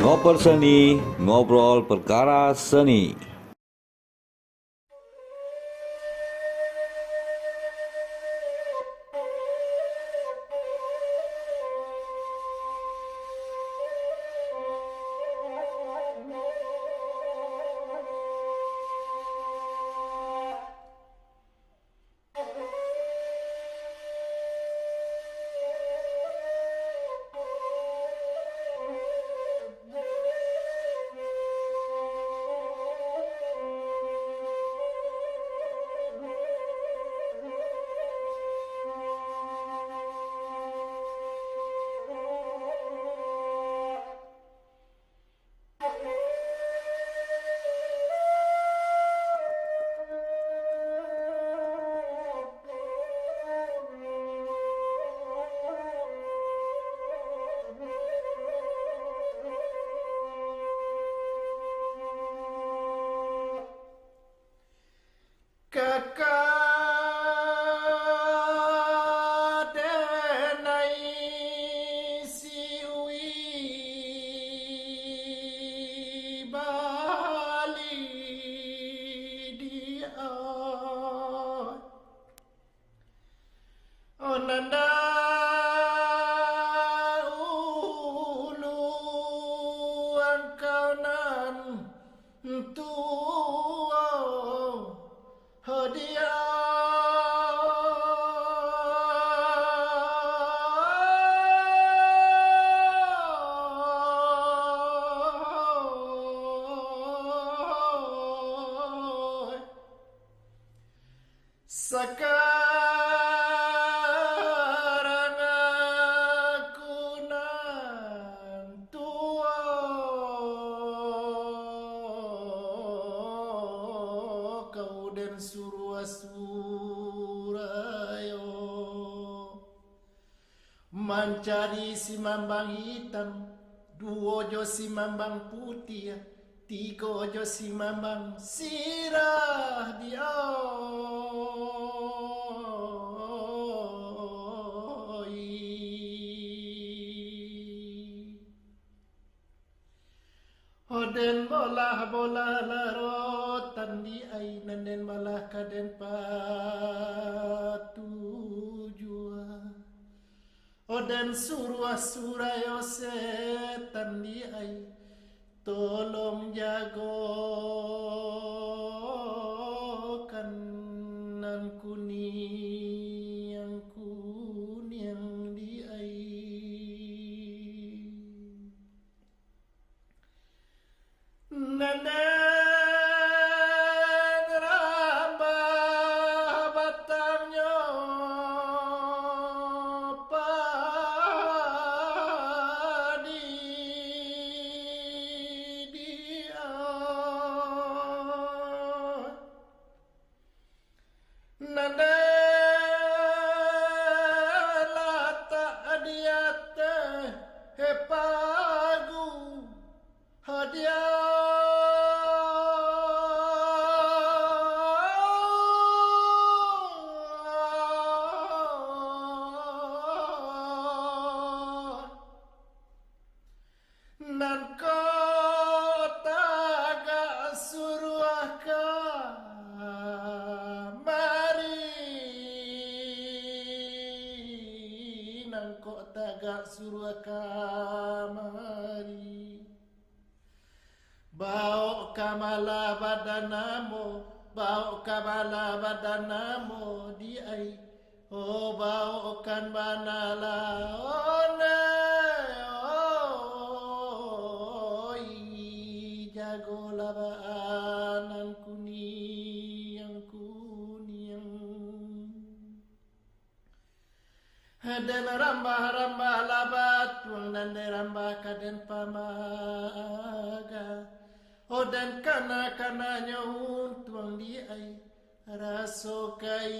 Ngoper Seni, ngobrol perkara seni. Kakadenai siwi Bali dia Onanda ulu angkaunan tua sekarang aku nan tua kau dan suruh surayo mencari si mambang hitam, dua ojo si mambang putih, tiga ojo si mambang sirah dia. Oden bolah larotan di ainan den malah kaden patujua. Oden surah surayo setan di ai tolong jagokan nan kuning di ai. Nanda rambah batangnya padi dia. Nanda letak dia teh hepagu hadiah. Nan kota gak suruh kamari, nan kota gak suruh kamari. Bau kamala badanamo di ai. Oh bau kan banala one jago labaanan kuning. Dan rambah labat tuang dan rambah kaden pamaga. Oh dan kana nyahun tuang di ai raso kai